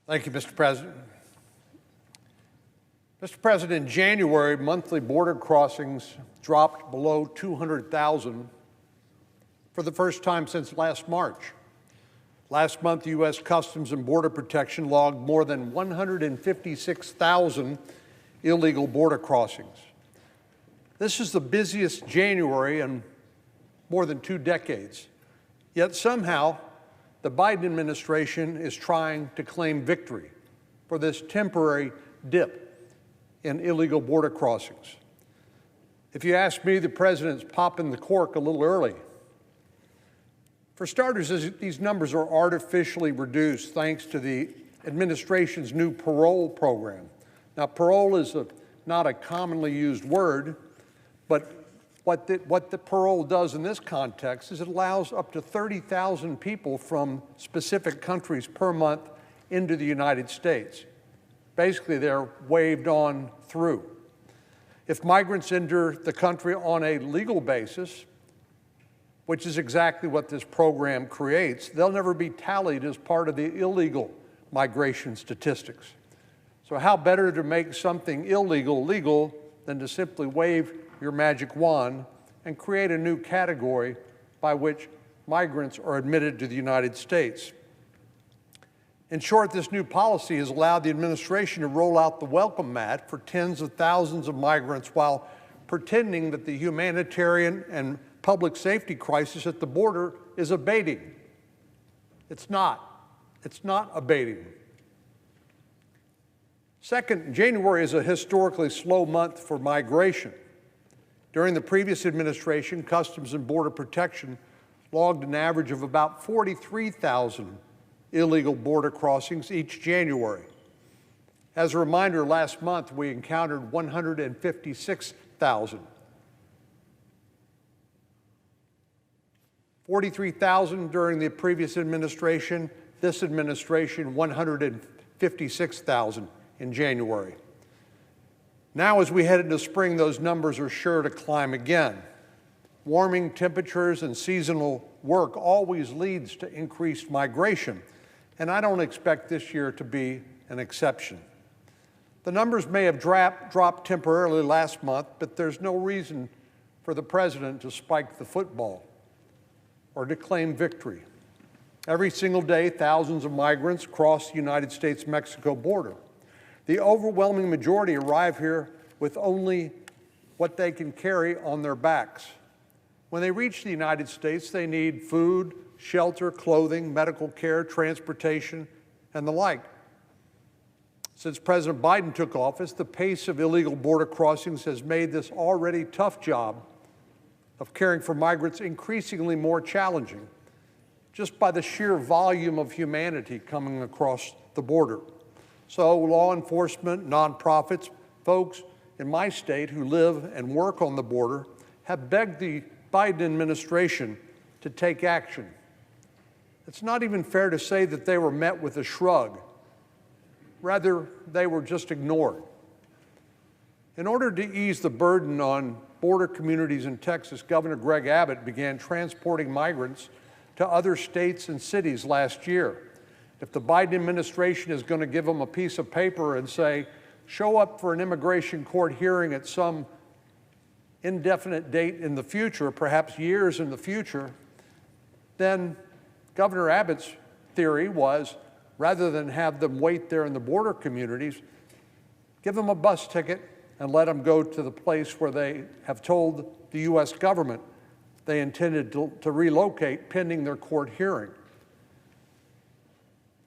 Thank you, Mr. President. Mr. President, in January, monthly border crossings dropped below 200,000 for the first time since last March. Last month, U.S. Customs and Border Protection logged more than 156,000 illegal border crossings. This is the busiest January in more than 2 decades. Yet somehow, the Biden administration is trying to claim victory for this temporary dip in illegal border crossings. If you ask me, the president's popping the cork a little early. For starters, these numbers are artificially reduced thanks to the administration's new parole program. Now, parole is not a commonly used word, but what the parole does in this context is it allows up to 30,000 people from specific countries per month into the United States. Basically, they're waived on through. If migrants enter the country on a legal basis, which is exactly what this program creates, they'll never be tallied as part of the illegal migration statistics. So how better to make something illegal legal than to simply wave your magic wand and create a new category by which migrants are admitted to the United States. In short, this new policy has allowed the administration to roll out the welcome mat for tens of thousands of migrants while pretending that the humanitarian and public safety crisis at the border is abating. It's not. It's not abating. Second, January is a historically slow month for migration. During the previous administration, Customs and Border Protection logged an average of about 43,000 illegal border crossings each January. As a reminder, last month we encountered 156,000. 43,000 during the previous administration, this administration 156,000 in January. Now, as we head into spring, those numbers are sure to climb again. Warming temperatures and seasonal work always leads to increased migration, and I don't expect this year to be an exception. The numbers may have dropped temporarily last month, but there's no reason for the president to spike the football or to claim victory. Every single day, thousands of migrants cross the United States-Mexico border. The overwhelming majority arrive here with only what they can carry on their backs. When they reach the United States, they need food, shelter, clothing, medical care, transportation, and the like. Since President Biden took office, the pace of illegal border crossings has made this already tough job of caring for migrants increasingly more challenging, just by the sheer volume of humanity coming across the border. So law enforcement, nonprofits, folks in my state who live and work on the border have begged the Biden administration to take action. It's not even fair to say that they were met with a shrug. Rather, they were just ignored. In order to ease the burden on border communities in Texas, Governor Greg Abbott began transporting migrants to other states and cities last year. If the Biden administration is going to give them a piece of paper and say, show up for an immigration court hearing at some indefinite date in the future, perhaps years in the future, then Governor Abbott's theory was, rather than have them wait there in the border communities, give them a bus ticket and let them go to the place where they have told the U.S. government they intended to relocate pending their court hearing.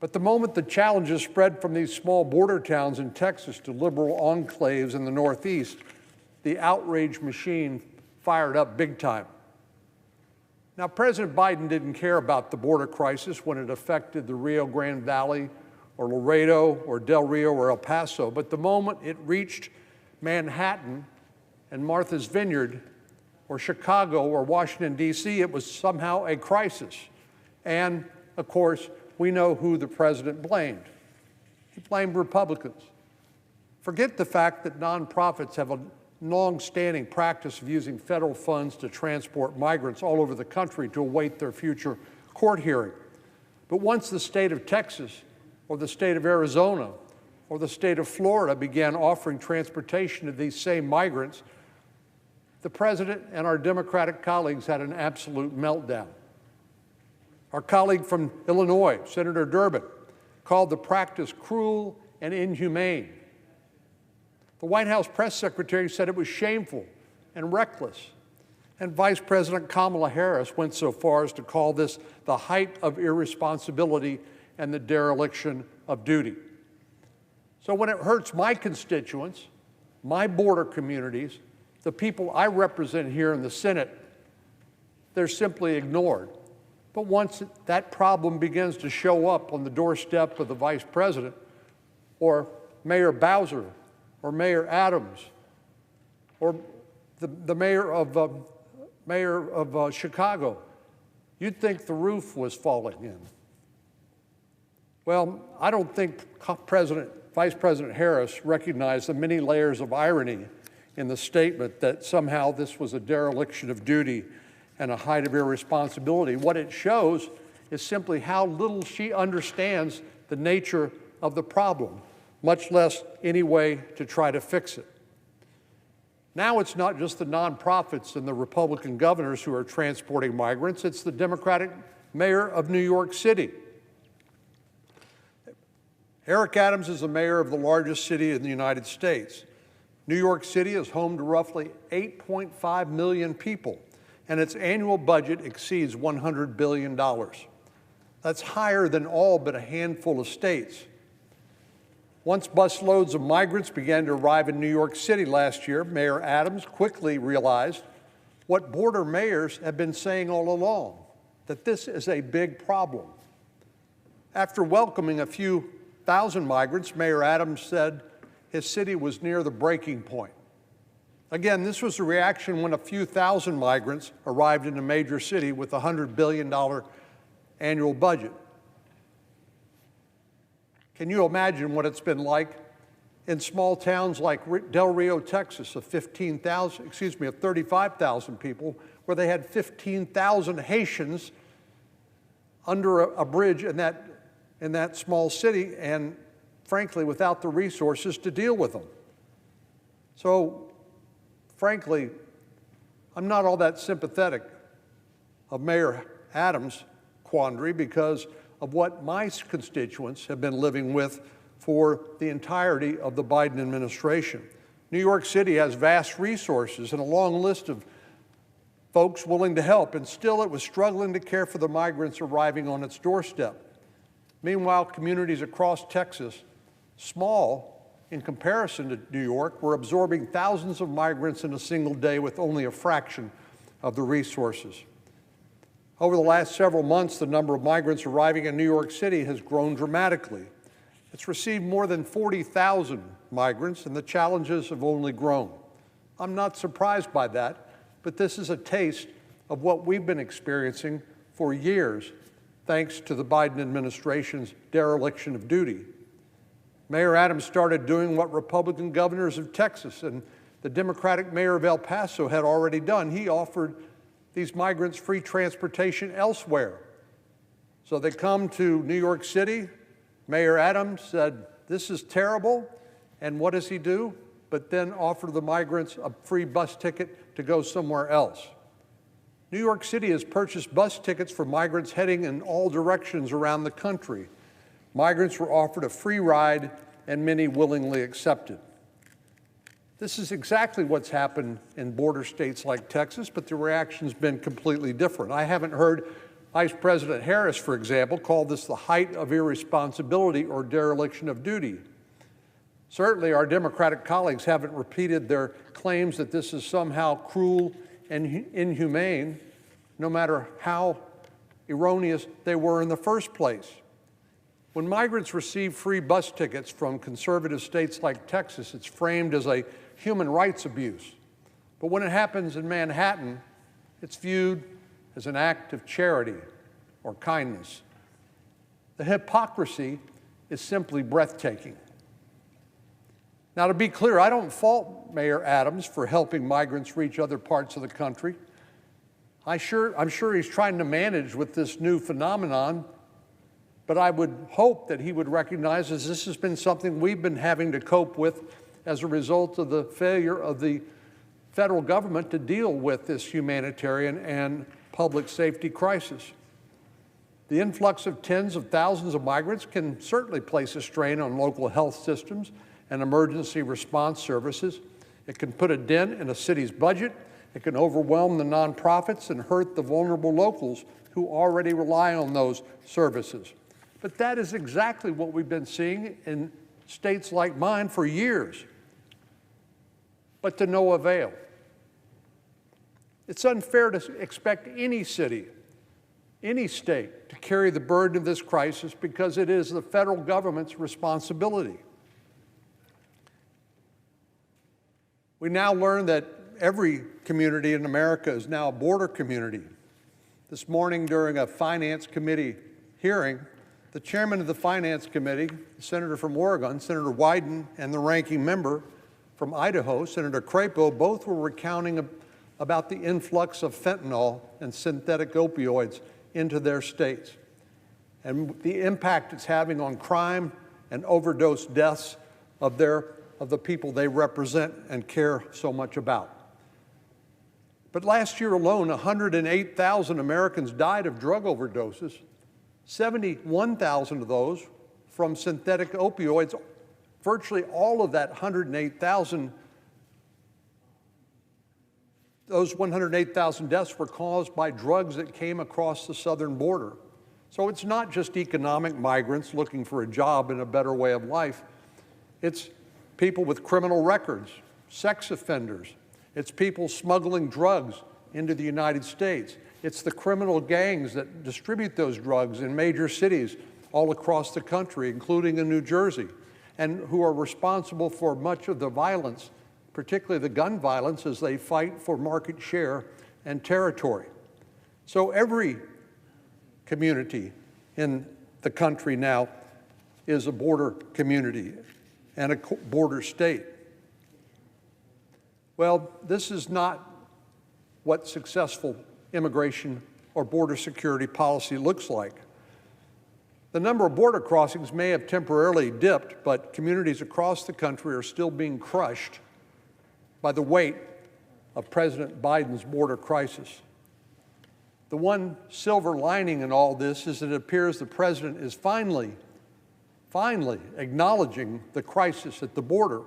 But the moment the challenges spread from these small border towns in Texas to liberal enclaves in the Northeast, the outrage machine fired up big time. Now, President Biden didn't care about the border crisis when it affected the Rio Grande Valley or Laredo or Del Rio or El Paso, but the moment it reached Manhattan and Martha's Vineyard or Chicago or Washington, D.C., it was somehow a crisis. And, of course, we know who the president blamed. He blamed Republicans. Forget the fact that nonprofits have a long-standing practice of using federal funds to transport migrants all over the country to await their future court hearing. But once the state of Texas or the state of Arizona, or the state of Florida began offering transportation to these same migrants, the president and our Democratic colleagues had an absolute meltdown. Our colleague from Illinois, Senator Durbin, called the practice cruel and inhumane. The White House press secretary said it was shameful and reckless. And Vice President Kamala Harris went so far as to call this the height of irresponsibility and the dereliction of duty. So when it hurts my constituents, my border communities, the people I represent here in the Senate, they're simply ignored. But once that problem begins to show up on the doorstep of the vice president, or Mayor Bowser, or Mayor Adams, or the mayor of Chicago, you'd think the roof was falling in. Well, I don't think Vice President Harris recognized the many layers of irony in the statement that somehow this was a dereliction of duty and a height of irresponsibility. What it shows is simply how little she understands the nature of the problem, much less any way to try to fix it. Now it's not just the nonprofits and the Republican governors who are transporting migrants, it's the Democratic mayor of New York City. Eric Adams is the mayor of the largest city in the United States. New York City is home to roughly 8.5 million people, and its annual budget exceeds $100 billion. That's higher than all but a handful of states. Once busloads of migrants began to arrive in New York City last year, Mayor Adams quickly realized what border mayors have been saying all along, that this is a big problem. After welcoming a few thousand migrants, Mayor Adams said his city was near the breaking point. Again, this was a reaction when a few thousand migrants arrived in a major city with a $100 billion annual budget. Can you imagine what it's been like in small towns like Del Rio, Texas, of 35,000 people, where they had 15,000 Haitians under a bridge in that small city, and frankly, without the resources to deal with them. So, frankly, I'm not all that sympathetic of Mayor Adams' quandary because of what my constituents have been living with for the entirety of the Biden administration. New York City has vast resources and a long list of folks willing to help, and still it was struggling to care for the migrants arriving on its doorstep. Meanwhile, communities across Texas, small in comparison to New York, were absorbing thousands of migrants in a single day with only a fraction of the resources. Over the last several months, the number of migrants arriving in New York City has grown dramatically. It's received more than 40,000 migrants, and the challenges have only grown. I'm not surprised by that, but this is a taste of what we've been experiencing for years, thanks to the Biden administration's dereliction of duty. Mayor Adams started doing what Republican governors of Texas and the Democratic mayor of El Paso had already done. He offered these migrants free transportation elsewhere. So they come to New York City. Mayor Adams said, "This is terrible." And what does he do? But then offer the migrants a free bus ticket to go somewhere else. New York City has purchased bus tickets for migrants heading in all directions around the country. Migrants were offered a free ride, and many willingly accepted. This is exactly what's happened in border states like Texas, but the reaction's been completely different. I haven't heard Vice President Harris, for example, call this the height of irresponsibility or dereliction of duty. Certainly, our Democratic colleagues haven't repeated their claims that this is somehow cruel and inhumane, no matter how erroneous they were in the first place. When migrants receive free bus tickets from conservative states like Texas, it's framed as a human rights abuse. But when it happens in Manhattan, it's viewed as an act of charity or kindness. The hypocrisy is simply breathtaking. Now, to be clear, I don't fault Mayor Adams for helping migrants reach other parts of the country. I'm sure he's trying to manage with this new phenomenon, but But I would hope that he would recognize that this has been something we've been having to cope with as a result of the failure of the federal government to deal with this humanitarian and public safety crisis. The influx of tens of thousands of migrants can certainly place a strain on local health systems and emergency response services. It can put a dent in a city's budget. It can overwhelm the nonprofits and hurt the vulnerable locals who already rely on those services. But that is exactly what we've been seeing in states like mine for years, but to no avail. It's unfair to expect any city, any state, to carry the burden of this crisis because it is the federal government's responsibility. We now learn that every community in America is now a border community. This morning during a Finance Committee hearing, the chairman of the Finance Committee, the senator from Oregon, Senator Wyden, and the ranking member from Idaho, Senator Crapo, both were recounting about the influx of fentanyl and synthetic opioids into their states and the impact it's having on crime and overdose deaths of the people they represent and care so much about. But last year alone, 108,000 Americans died of drug overdoses, 71,000 of those from synthetic opioids. Virtually all of that 108,000, those 108,000 deaths were caused by drugs that came across the southern border. So it's not just economic migrants looking for a job and a better way of life. It's people with criminal records, sex offenders. It's people smuggling drugs into the United States. It's the criminal gangs that distribute those drugs in major cities all across the country, including in New Jersey, and who are responsible for much of the violence, particularly the gun violence, as they fight for market share and territory. So every community in the country now is a border community and a border state. Well, this is not what successful immigration or border security policy looks like. The number of border crossings may have temporarily dipped, but communities across the country are still being crushed by the weight of President Biden's border crisis. The one silver lining in all this is that it appears the president is finally acknowledging the crisis at the border.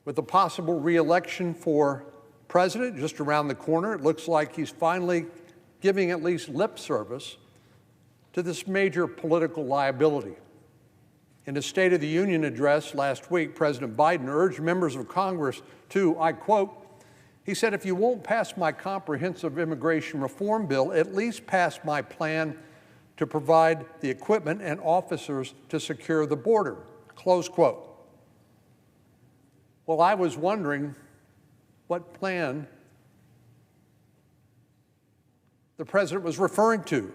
With the possible re-election for president just around the corner, it looks like he's finally giving at least lip service to this major political liability. In his State of the Union address last week, President Biden urged members of Congress to, I quote, he said, "If you won't pass my comprehensive immigration reform bill, at least pass my plan to provide the equipment and officers to secure the border," close quote. Well, I was wondering what plan the president was referring to.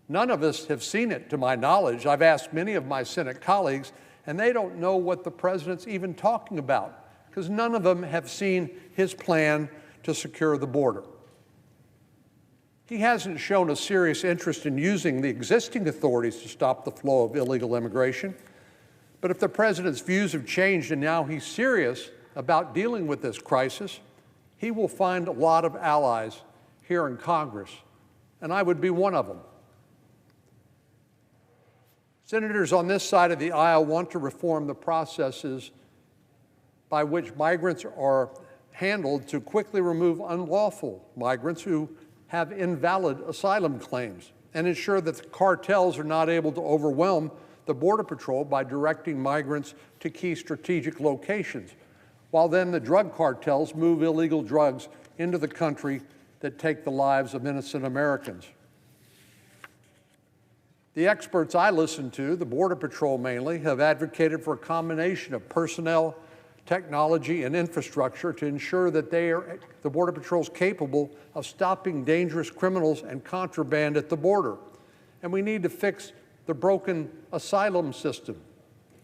None of us have seen it, to my knowledge. I've asked many of my Senate colleagues, and they don't know what the president's even talking about, because none of them have seen his plan to secure the border. He hasn't shown a serious interest in using the existing authorities to stop the flow of illegal immigration. But if the president's views have changed and now he's serious about dealing with this crisis, he will find a lot of allies here in Congress, and I would be one of them. Senators on this side of the aisle want to reform the processes by which migrants are handled to quickly remove unlawful migrants who have invalid asylum claims and ensure that the cartels are not able to overwhelm the Border Patrol by directing migrants to key strategic locations, while then the drug cartels move illegal drugs into the country that take the lives of innocent Americans. The experts I listen to, the Border Patrol mainly, have advocated for a combination of personnel, technology, and infrastructure to ensure that the Border Patrol is capable of stopping dangerous criminals and contraband at the border. And we need to fix the broken asylum system,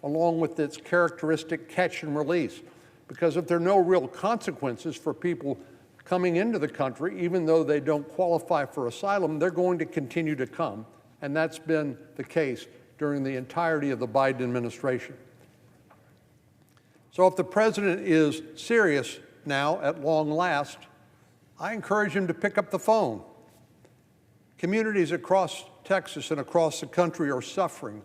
along with its characteristic catch and release. Because if there are no real consequences for people coming into the country, even though they don't qualify for asylum, they're going to continue to come and that's been the case during the entirety of the Biden administration. So if the president is serious now at long last, I encourage him to pick up the phone. Communities across Texas and across the country are suffering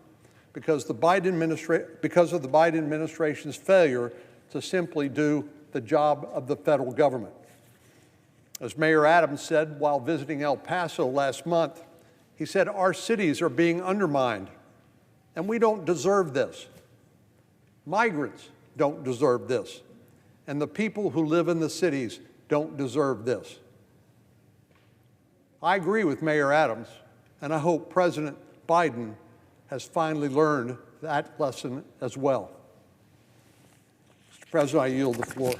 because of the Biden administration's failure to simply do the job of the federal government. As Mayor Adams said while visiting El Paso last month, he said, "Our cities are being undermined, and we don't deserve this. Migrants don't deserve this, and the people who live in the cities don't deserve this." I agree with Mayor Adams, and I hope President Biden has finally learned that lesson as well. Mr. President, I yield the floor.